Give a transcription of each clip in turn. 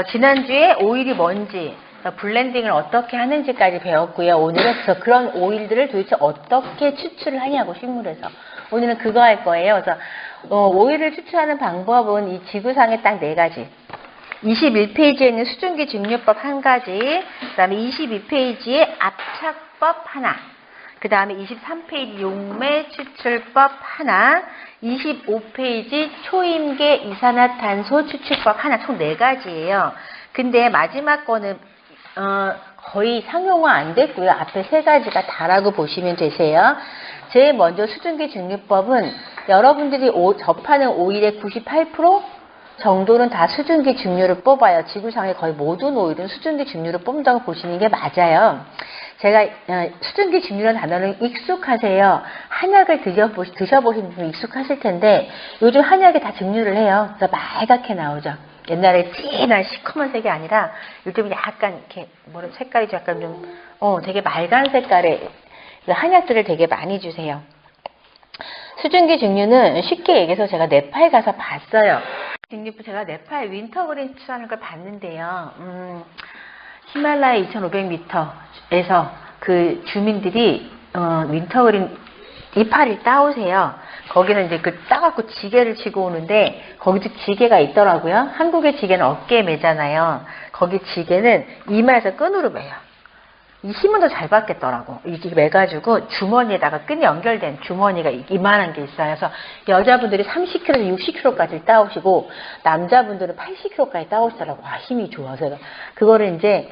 지난주에 오일이 뭔지, 블렌딩을 어떻게 하는지까지 배웠고요. 오늘은 그래서 그런 오일들을 도대체 어떻게 추출을 하냐고, 식물에서. 오늘은 그거 할 거예요. 그래서 오일을 추출하는 방법은 이 지구상에 딱 4가지. 21페이지에 있는 수증기 증류법 1가지, 그 다음에 22페이지에 압착법 하나, 그 다음에 23페이지 용매 추출법 하나, 25페이지 초임계 이산화탄소 추출법 하나, 총 4가지예요. 근데 마지막 거는 거의 상용화 안 됐고요. 앞에 3가지가 다라고 보시면 되세요. 제일 먼저 수증기 증류법은 여러분들이 접하는 오일의 98% 정도는 다 수증기 증류를 뽑아요. 지구상의 거의 모든 오일은 수증기 증류를 뽑는다고 보시는 게 맞아요. 제가 수증기 증류라는 단어는 익숙하세요. 한약을 드셔보신 분 익숙하실 텐데 요즘 한약에 다 증류를 해요. 그래서 빨갛게 나오죠. 옛날에 진한 시커먼 색이 아니라 요즘 약간 이렇게 색깔이 약간 좀 되게 맑은 색깔의 한약들을 되게 많이 주세요. 수증기 증류는 쉽게 얘기해서 제가 네팔 가서 봤어요. 제가 네팔 윈터그린 추출하는 걸 봤는데요. 히말라야 2500m에서 그 주민들이 윈터그린 이파리를 따오세요. 거기는 이제 그 따갖고 지게를 치고 오는데 거기도 지게가 있더라고요. 한국의 지게는 어깨에 매잖아요. 거기 지게는 이마에서 끈으로 매요. 이 힘은 더 잘 받겠더라고. 이게 매가지고 주머니에다가 끈이 연결된 주머니가 이만한 게 있어요. 그래서 여자분들이 30kg에서 60kg까지 따오시고 남자분들은 80kg까지 따오시더라고. 와, 힘이 좋아서. 그거를 이제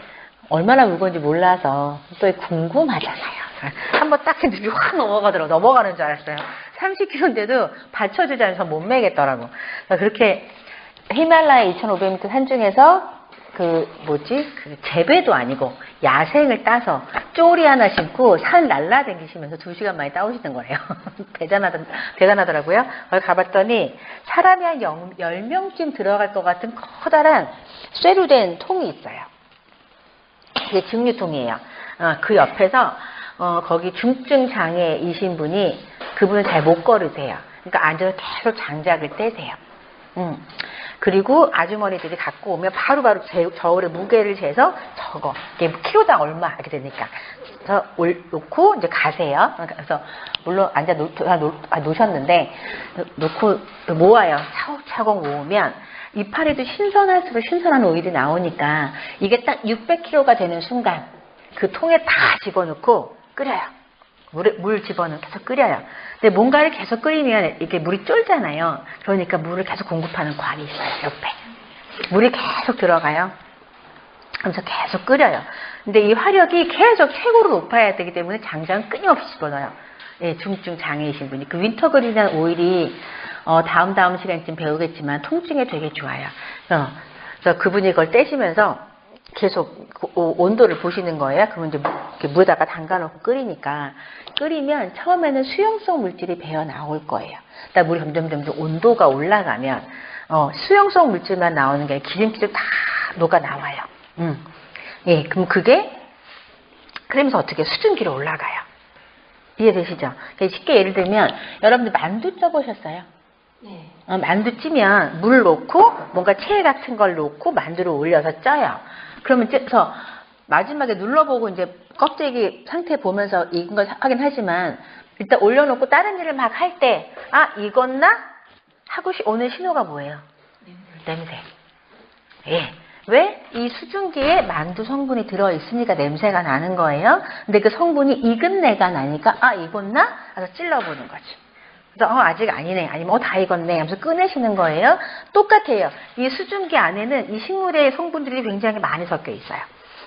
얼마나 무거운지 몰라서 또 궁금하잖아요. 한번 딱 했는데 확 넘어가더라고. 넘어가는 줄 알았어요. 30kg인데도 받쳐주지 않아서 못 매겠더라고. 그렇게 히말라야 2500m 산 중에서 재배도 아니고 야생을 따서 쪼리 하나 신고 산 날라다니시면서 2시간 만에 따오시는 거예요. 대단하더라고요. 거기 가봤더니 사람이 한 10명쯤 들어갈 것 같은 커다란 쇠로 된 통이 있어요. 이게 증류통이에요. 그 옆에서 거기 중증 장애이신 분이 그분은 잘 못 걸으세요. 그러니까 앉아서 계속 장작을 떼세요. 그리고 아주머니들이 갖고 오면 바로바로 저울에 무게를 재서 적어. 이게 키로당 얼마 이렇게 되니까. 그래서 놓고 이제 가세요. 그래서 물론 앉아 놓으셨는데 놓고 모아요. 차곡차곡 모으면 이파리도 신선할수록 신선한 오일이 나오니까 이게 딱 600kg가 되는 순간 그 통에 다 집어넣고 끓여요. 물 집어넣고 계속 끓여요. 근데 뭔가를 계속 끓이면 이게 물이 쫄잖아요. 그러니까 물을 계속 공급하는 관이 있어요. 옆에. 물이 계속 들어가요. 그래서 계속 끓여요. 근데 이 화력이 계속 최고로 높아야 되기 때문에 장작은 끊임없이 집어넣어요. 예, 중증 장애이신 분이. 그 윈터그린이라는 오일이 다음 시간쯤 배우겠지만 통증에 되게 좋아요. 그래서 그분이 그걸 떼시면서 계속 온도를 보시는 거예요. 그러면 이제 물에다가 담가놓고 끓이니까 끓이면 처음에는 수용성 물질이 배어 나올 거예요. 그러다 물이 점점 온도가 올라가면 수용성 물질만 나오는 게 아니라 기름기도 다 녹아 나와요. 예, 그럼 그러면서 어떻게 수증기로 올라가요. 이해되시죠? 쉽게 예를 들면 여러분들 만두 쪄보셨어요? 네. 만두 찌면 물 넣고 뭔가 채 같은 걸 넣고 만두를 올려서 쪄요. 그러면 쪄서 마지막에 눌러보고 이제 껍데기 상태 보면서 익은 걸 확인하지만 일단 올려놓고 다른 일을 막 할 때 익었나? 하고 오는 신호가 뭐예요? 냄새. 예. 왜? 이 수증기에 만두 성분이 들어있으니까 냄새가 나는 거예요. 근데 그 성분이 익은 내가 나니까 익었나? 하면서 찔러보는 거지. 그래서 아직 아니네. 아니면 다 익었네. 하면서 꺼내시는 거예요. 똑같아요. 이 수증기 안에는 이 식물의 성분들이 굉장히 많이 섞여 있어요.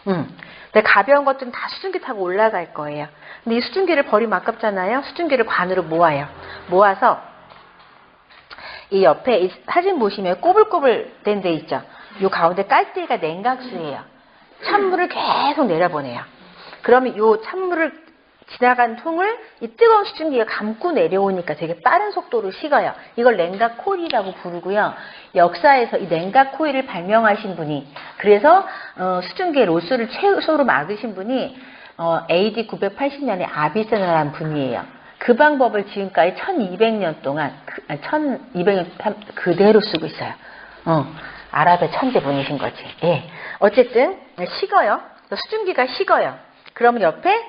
근데 가벼운 것들은 다 수증기 타고 올라갈 거예요. 근데 이 수증기를 버리면 아깝잖아요. 수증기를 관으로 모아요. 모아서 이 옆에 이 사진 보시면 꼬불꼬불 된 데 있죠. 요 가운데 깔때기가 냉각수예요. 찬물을 계속 내려보내요. 그러면 요 찬물을 지나간 통을 이 뜨거운 수증기가 감고 내려오니까 되게 빠른 속도로 식어요. 이걸 냉각 코일이라고 부르고요. 역사에서 이 냉각 코일을 발명하신 분이, 그래서 수증기의 로스를 최소로 막으신 분이 AD 980년에 아비세나라는 분이에요. 그 방법을 지금까지 1200년 동안 1200년 그대로 쓰고 있어요. 아랍의 천재분이신 거지. 예. 어쨌든 식어요. 수증기가 식어요. 그러면 옆에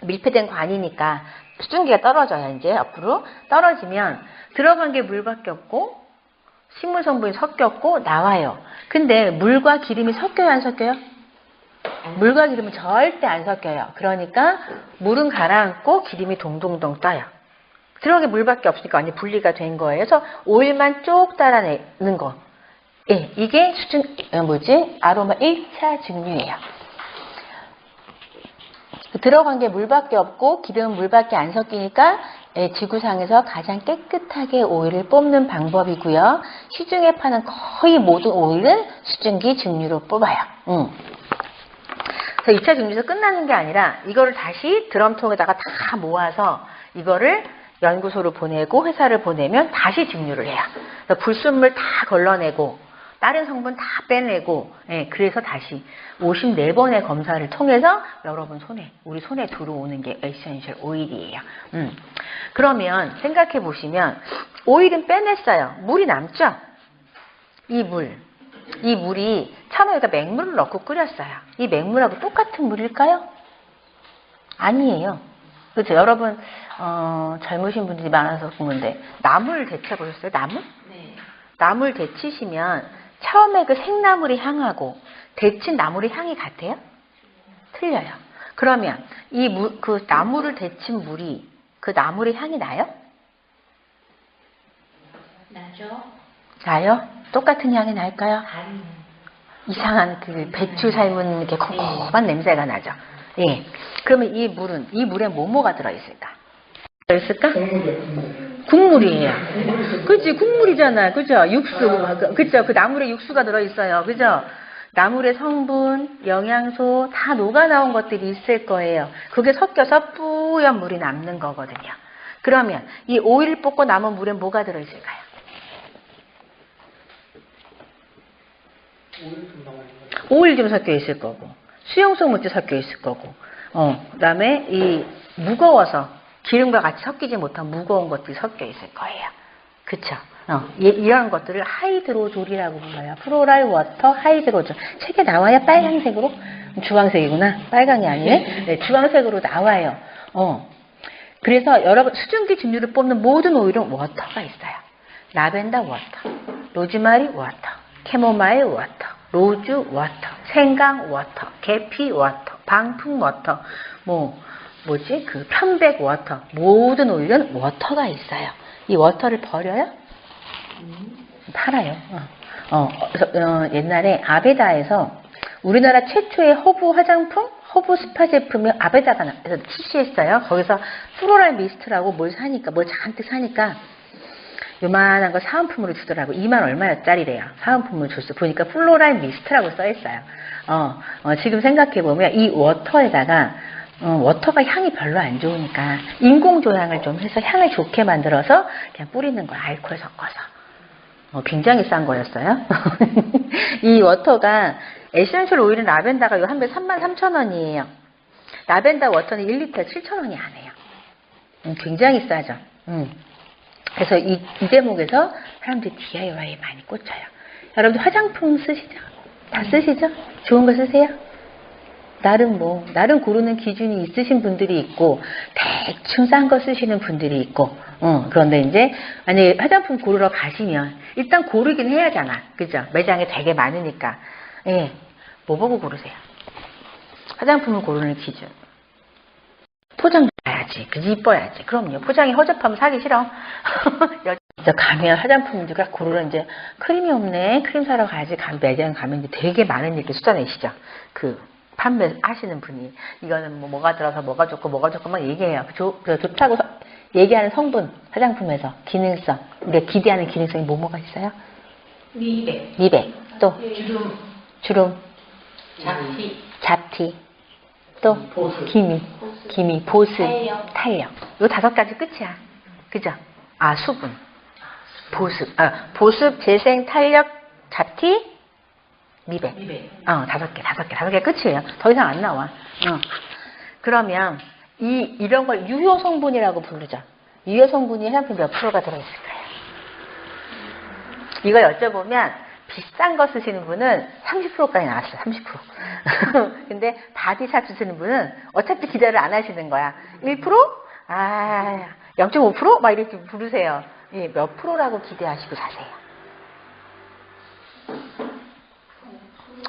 밀폐된 관이니까 수증기가 떨어져요. 이제 앞으로 떨어지면 들어간 게 물밖에 없고 식물 성분이 섞였고 나와요. 근데 물과 기름이 섞여요, 안 섞여요? 물과 기름은 절대 안 섞여요. 그러니까 물은 가라앉고 기름이 동동동 떠요. 들어간 게 물밖에 없으니까 완전 분리가 된 거예요. 그래서 오일만 쭉 따라내는 거. 예, 이게 아로마 1차 증류예요. 들어간 게 물밖에 없고 기름은 물밖에 안 섞이니까 지구상에서 가장 깨끗하게 오일을 뽑는 방법이고요. 시중에 파는 거의 모든 오일은 수증기 증류로 뽑아요. 그래서 2차 증류에서 끝나는 게 아니라 이거를 다시 드럼통에다가 다 모아서 이거를 연구소를 보내고 회사를 보내면 다시 증류를 해요. 그래서 불순물 다 걸러내고 다른 성분 다 빼내고, 그래서 다시 54번의 검사를 통해서 여러분 우리 손에 들어오는 게 에센셜 오일이에요. 그러면 생각해 보시면 오일은 빼냈어요. 물이 남죠? 이 물이 처음에 여기다 맹물을 넣고 끓였어요. 이 맹물하고 똑같은 물일까요? 아니에요. 그렇죠? 여러분 젊으신 분들이 많아서 보는데 나물 데쳐보셨어요? 나물? 네. 나물 데치시면 처음에 그 생나물의 향하고 데친 나물의 향이 같아요? 틀려요. 그러면 그 나물을 데친 물이 그 나물의 향이 나요? 나죠. 나요? 똑같은 향이 날까요? 이상한 그 배추 삶은 이렇게 콩콩한 냄새가 나죠. 예. 그러면 이 물에 뭐가 들어있을까? 들어있을까? 국물이에요. 그치, 국물이잖아. 그죠? 육수. 그죠? 그 나물에 육수가 들어있어요. 그죠? 나물의 성분, 영양소 다 녹아나온 것들이 있을 거예요. 그게 섞여서 뿌연 물이 남는 거거든요. 그러면 이 오일을 볶고 남은 물에 뭐가 들어있을까요? 오일 좀 섞여 있을 거고, 수용성 물질 섞여 있을 거고, 그 다음에 이 무거워서 기름과 같이 섞이지 못한 무거운 것들이 섞여 있을 거예요. 그쵸? 이런 것들을 하이드로졸이라고 불러요. 플로랄 워터 하이드로졸. 책에 나와요? 빨간색으로? 주황색이구나. 빨강이 아니네? 네, 주황색으로 나와요. 그래서 여러분, 수증기 증류를 뽑는 모든 오일은 워터가 있어요. 라벤더 워터, 로즈마리 워터, 캐모마일 워터, 로즈 워터, 생강 워터, 계피 워터, 방풍 워터, 그 편백 워터, 모든 오일은 워터가 있어요. 이 워터를 버려요? 팔아요. 그래서 옛날에 아베다에서 우리나라 최초의 허브 화장품, 허브 스파 제품이 아베다가 출시했어요. 거기서 플로랄 미스트라고 뭘 잔뜩 사니까 요만한 거 사은품으로 주더라고. 2만 얼마짜리래요. 사은품으로 줬어. 보니까 플로랄 미스트라고 써있어요. 지금 생각해보면 이 워터에다가 워터가 향이 별로 안 좋으니까 인공조향을 좀 해서 향을 좋게 만들어서 그냥 뿌리는 거야. 알코올 섞어서. 굉장히 싼 거였어요. 이 워터가 에센셜 오일은 라벤더가 한 배 33,000원이에요. 라벤더 워터는 1리터에 7,000원이 안 해요. 굉장히 싸죠. 그래서 이 대목에서 사람들이 DIY에 많이 꽂혀요. 여러분들 화장품 쓰시죠? 다 쓰시죠? 좋은 거 쓰세요? 나름 고르는 기준이 있으신 분들이 있고, 대충 싼 거 쓰시는 분들이 있고, 그런데 이제, 만약에 화장품 고르러 가시면, 일단 고르긴 해야잖아. 그죠? 매장에 되게 많으니까. 예. 뭐 보고 고르세요? 화장품을 고르는 기준. 포장 봐야지. 그지? 이뻐야지. 그럼요. 포장이 허접하면 사기 싫어. 가면 화장품들과 고르는 이제, 크림이 없네. 크림 사러 가야지. 매장 가면 이제 되게 많은 일을 쏟아내시죠. 판매 하시는 분이 이거는 뭐가 들어서 뭐가 좋고 막 얘기해요. 좋다고 얘기하는 성분 화장품에서 기능성 우리가 기대하는 기능성이 뭐가 있어요? 미백 또 주름 잡티 또 기미 보습 탄력 요 5가지 끝이야. 그죠? 수분 보습 재생 탄력 잡티 미백. 5개 끝이에요. 더 이상 안 나와. 그러면 이런 걸 유효 성분이라고 부르죠. 유효 성분이 화장품 몇 프로가 들어있을까요? 이걸 여쭤보면 비싼 거 쓰시는 분은 30%까지 나왔어요. 30%. 근데 바디샵 쓰시는 분은 어차피 기대를 안 하시는 거야. 1%? 아, 0.5%? 막 이렇게 부르세요. 예, 몇 프로라고 기대하시고 사세요.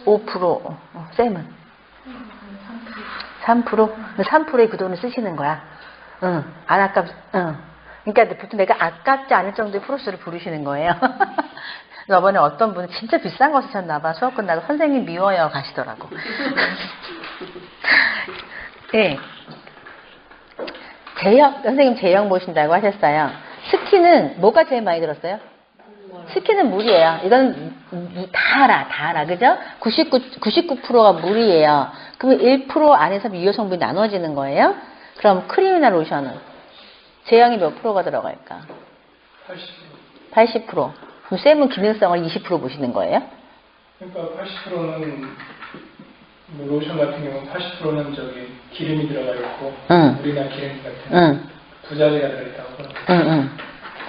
5%. 쌤은? 3%? 3%의 그 돈을 쓰시는 거야. 응, 안 응. 그러니까 보통 내가 아깝지 않을 정도의 프로스를 부르시는 거예요. 저번에 어떤 분은 진짜 비싼 거 쓰셨나봐. 수업 끝나고 선생님 미워요 가시더라고. 네. 선생님 제형 보신다고 하셨어요. 스키는 뭐가 제일 많이 들었어요? 스키는 물이에요. 이건 다 알아. 그죠? 99%가 물이에요. 그러면 1% 안에서 유효 성분이 나눠지는 거예요. 그럼 크림이나 로션은 제형이 몇 프로가 들어갈까? 80%. 그럼 쌤은 기능성을 20% 보시는 거예요? 그러니까 80%는 뭐 로션 같은 경우는 80%는 저기 기름이 들어가 있고 물이나 기름 같은 두 자리가 들어있다고.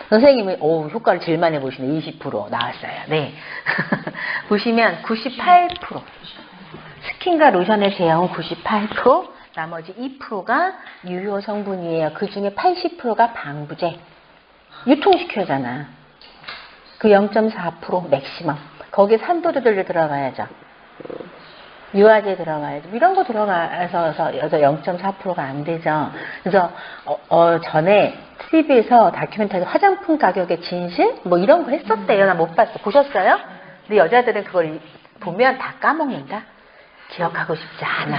선생님이 효과를 제일 많이 보시네. 20% 나왔어요. 네. 보시면 98% 스킨과 로션의 제형은 98%, 나머지 2%가 유효 성분이에요. 그 중에 80%가 방부제. 유통시켜잖아. 그 0.4% 맥시멈. 거기에 산도들이 들어가야죠. 유화제 들어가야죠. 이런 거 들어가서 0.4%가 안 되죠. 그래서 전에 TV에서 다큐멘터리 화장품 가격의 진실? 뭐 이런 거 했었대요. 나 못 봤어. 보셨어요? 근데 여자들은 그걸 보면 다 까먹는다. 기억하고 싶지 않아.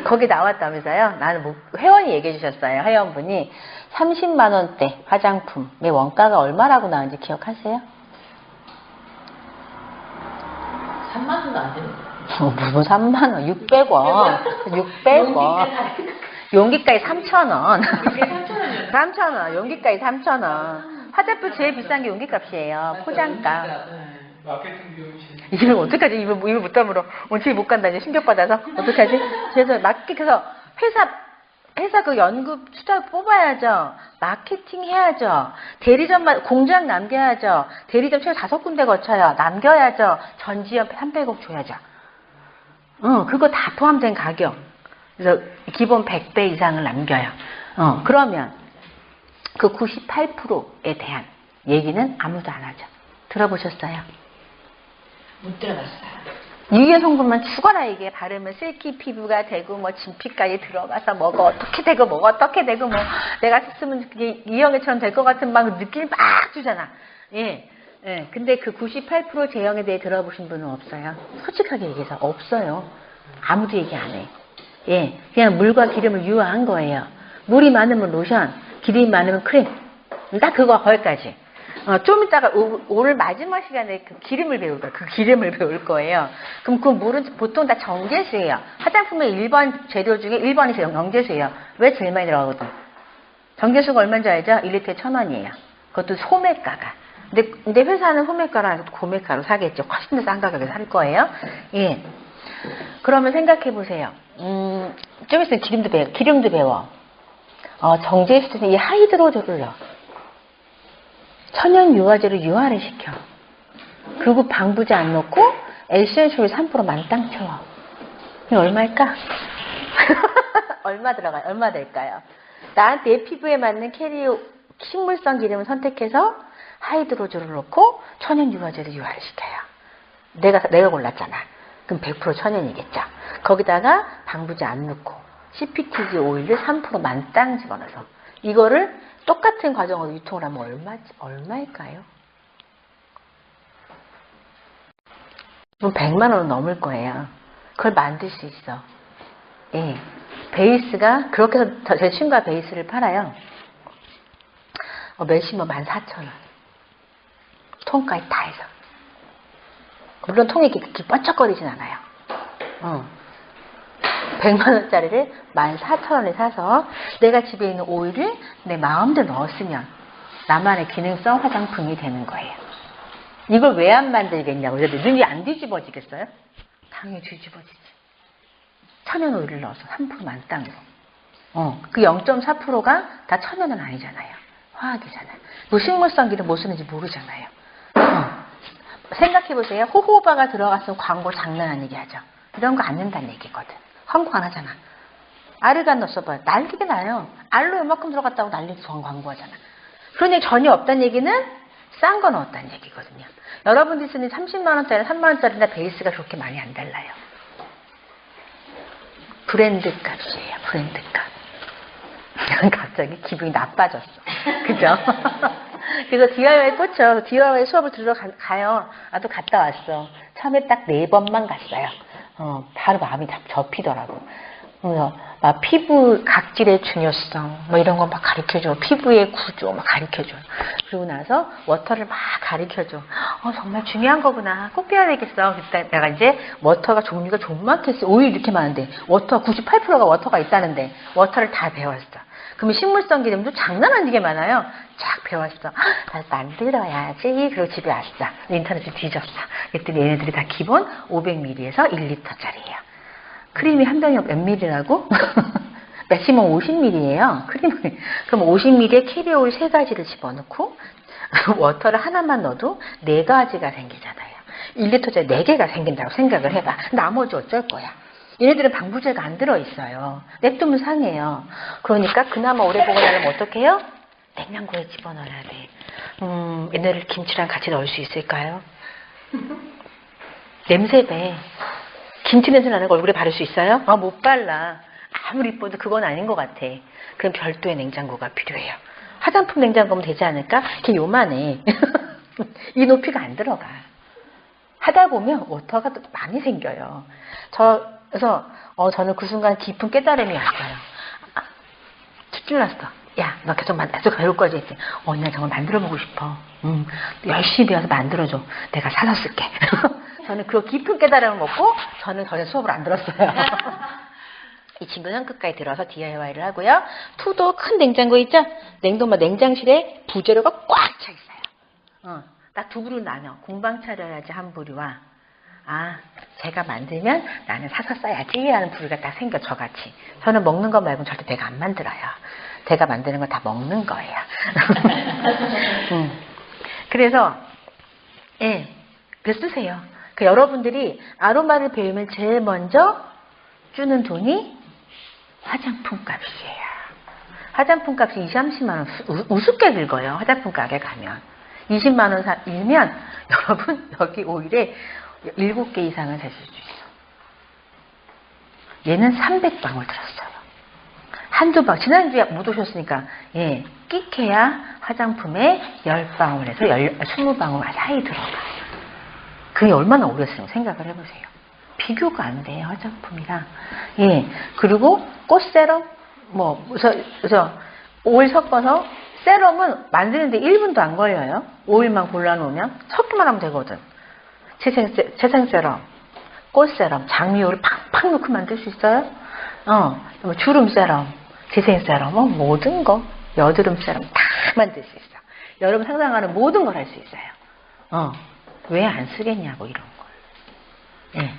거기 나왔다면서요? 나는 회원이 얘기해 주셨어요. 회원분이 30만 원대 화장품의 원가가 얼마라고 나왔는지 기억하세요? 3만 원도 안 되는 무슨 3만 원? 600원. 600원. 용기가에 3,000원. 3,000원. 용기가에 3,000원. 화장품 제일 비싼 게 용기값이에요. 포장값. 마케팅 비용이 이걸 어떡하지? 입을 못 다물어. 오늘 집에 못 간다. 이제 충격받아서. 어떡하지? 그래서 그래서 회사 그 연급 수당 뽑아야죠. 마케팅 해야죠. 대리점 공장 남겨야죠. 대리점 최소 5군데 거쳐요. 남겨야죠. 전지연 300억 줘야죠. 그거 다 포함된 가격. 그래서 기본 100배 이상을 남겨요. 그러면 그 98%에 대한 얘기는 아무도 안 하죠. 들어보셨어요? 못 들어봤어요. 유효 성분만 죽어라 이게 바르면 실키 피부가 되고 뭐 진피까지 들어가서 뭐가 어떻게 되고 뭐가 어떻게 되고 뭐 내가 쓰면 그게 이영애처럼 될 것 같은 막 느낌이 막 주잖아. 예. 근데 그 98% 제형에 대해 들어보신 분은 없어요. 솔직하게 얘기해서 없어요. 아무도 얘기 안 해. 예. 그냥 물과 기름을 유화한 거예요. 물이 많으면 로션, 기름이 많으면 크림. 딱 그거 거기까지. 좀 이따가 오늘 마지막 시간에 그 기름을 배울 거예요. 그 기름을 배울 거예요. 그럼 그 물은 보통 다 정제수예요. 화장품의 1번 재료 중에 1번이 정제수예요. 왜 제일 많이 들어가거든? 정제수가 얼마인지 알죠? 1리터에 1,000원이에요. 그것도 소매가가. 근데 회사는 소매가로 아니고 고매가로 사겠죠. 훨씬 더 싼 가격에 살 거예요. 예. 그러면 생각해 보세요. 좀 있으면 기름도 배워. 정제수는 이 하이드로졸을 넣어. 천연 유화제로 유화를 시켜. 그리고 방부제 안 넣고 에센셜 3% 만땅 채워. 이게 얼마일까? 얼마 들어가요? 얼마 될까요? 나한테 내 피부에 맞는 캐리오 식물성 기름을 선택해서 하이드로졸을 넣고 천연 유화제로 유화를 시켜요. 내가 골랐잖아. 그럼 100% 천연이겠죠. 거기다가 방부제 안 넣고 CPTG 오일을 3% 만땅 집어넣어서 이거를 똑같은 과정으로 유통을 하면 얼마일까요? 그럼 100만 원은 넘을 거예요. 그걸 만들 수 있어. 예. 베이스가, 그렇게 해서 제 친구가 베이스를 팔아요. 몇십만, 14,000원. 통까지 다 해서. 물론 통이 이렇게 번쩍거리진 않아요. 100만원짜리를 14,000원에 사서 내가 집에 있는 오일을 내 마음대로 넣었으면 나만의 기능성 화장품이 되는 거예요. 이걸 왜 안 만들겠냐고. 눈이 안 뒤집어지겠어요? 당연히 뒤집어지지. 천연 오일을 넣어서 3% 만땅으로. 그 0.4%가 다 천연은 아니잖아요. 화학이잖아요. 뭐 식물성 기름 뭐 쓰는지 모르잖아요. 생각해보세요. 호호바가 들어갔으면 광고 장난 아니게 하죠. 이런 거 안 낸다는 얘기거든. 광고 안 하잖아. 알을 넣었어봐요. 날리게 나요. 알로 이만큼 들어갔다고 난리도 광고하잖아. 그런 얘기 전혀 없다는 얘기는 싼 거 넣었다는 얘기거든요. 여러분들이 쓰는 30만원짜리, 3만원짜리나 베이스가 그렇게 많이 안 달라요. 브랜드 값이에요. 브랜드 값. 갑자기 기분이 나빠졌어. 그죠? 그래서 DIY 꽂혀. DIY 수업을 들으러 가요. 나도 갔다 왔어. 처음에 딱 4번만 갔어요. 바로 마음이 다 접히더라고. 그래서 막 피부 각질의 중요성 뭐 이런 거 막 가르쳐줘. 피부의 구조 막 가르쳐줘. 그러고 나서 워터를 막 가르쳐줘. 정말 중요한 거구나. 꼭 배워야 되겠어. 그때 내가 이제 워터가 종류가 좀많겠어. 오일 이렇게 많은데 워터 98%가 워터가 있다는데 워터를 다 배웠어. 그러면 식물성 기름도 장난 아니게 많아요. 쫙 배웠어. 만들어야지. 그리고 집에 왔어. 인터넷에 뒤졌어. 그랬더니 얘네들이 다 기본 500ml에서 1리터짜리예요. 크림이 한 병이 몇 ml라고? 맥시멈 50ml예요. 크림을. 그럼 50ml에 캐리오일 3가지를 집어넣고 워터를 하나만 넣어도 4가지가 생기잖아요. 1리터짜리 4개가 생긴다고 생각을 해봐. 나머지 어쩔 거야. 얘네들은 방부제가 안 들어있어요. 냅두면 상해요. 그러니까 그나마 오래 보관하려면 어떻게 해요? 냉장고에 집어넣어야 돼. 얘네를 김치랑 같이 넣을 수 있을까요? 냄새 배. 김치 냄새 나는 거 얼굴에 바를 수 있어요? 못 발라. 아무리 이뻐도 그건 아닌 것 같아. 그럼 별도의 냉장고가 필요해요. 화장품 냉장고면 되지 않을까? 걔 요만해. 이 높이가 안 들어가. 하다 보면 워터가 또 많이 생겨요. 그래서 저는 그 순간 깊은 깨달음이 왔어요. 툭질났어. 야, 너 계속 배울 거지? 했더니 나 정말 만들어보고 싶어. 열심히 배워서 만들어줘. 내가 사서 쓸게. 저는 그 깊은 깨달음을 먹고 저는 전혀 수업을 안 들었어요. 이 친구는 끝까지 들어서 DIY를 하고요. 투도 큰 냉장고 있죠? 냉장실에 부재료가 꽉 차 있어요. 딱 2부로 나눠. 공방 차려야지 한 부류와 제가 만들면 나는 사서 써야지 하는 부류가 딱 생겨. 저같이. 저는 먹는 거 말고는 절대 내가 안 만들어요. 제가 만드는 거 다 먹는 거예요. 그래서 쓰세요. 여러분들이 아로마를 배우면 제일 먼저 주는 돈이 화장품 값이에요. 화장품 값이 20, 30만 원 우습게 긁어요. 화장품 가게 가면 20만 원 사면 여러분 여기 오일에 7개 이상은 사실 수 있어. 얘는 300방울 들었어요. 한두 방. 지난주에 못 오셨으니까 끼케야 화장품에 10방울에서 20방울 사이 들어가. 그게 얼마나 오랬으면 생각을 해보세요. 비교가 안 돼요. 화장품이랑. 그리고 꽃세럼 그래서 오일 섞어서 세럼은 만드는데 1분도 안 걸려요. 오일만 골라놓으면 섞기만 하면 되거든. 재생세럼, 꽃세럼, 장미오일 팍팍 넣고 만들 수 있어요. 주름세럼, 재생세럼, 모든 거, 여드름세럼 다 만들 수 있어. 여러분 상상하는 모든 걸 할 수 있어요. 왜 안 쓰겠냐고 이런 걸.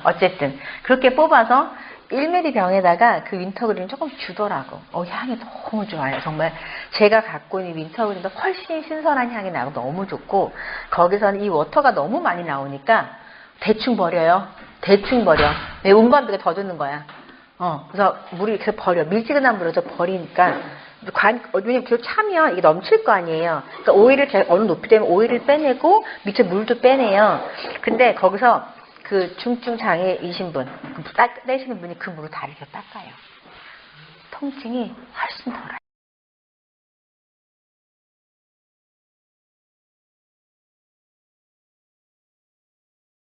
어쨌든 그렇게 뽑아서 1ml 병에다가 그 윈터그린 조금 주더라고. 향이 너무 좋아요. 정말 제가 갖고 있는 윈터그린도 훨씬 신선한 향이 나고 너무 좋고, 거기서는 이 워터가 너무 많이 나오니까 대충 버려요. 대충 버려. 내 운반비가 더 드는 거야. 그래서 물을 이렇게 버려. 밀지근한 물을 버리니까 왜냐면 계속 차면 이게 넘칠 거 아니에요. 그러니까 오일을 어느 높이 되면 오일을 빼내고 밑에 물도 빼내요. 근데 거기서 그 중증 장애이신 분, 떼시는 분이 그 물을 다 이렇게 닦아요. 통증이 훨씬 덜해요.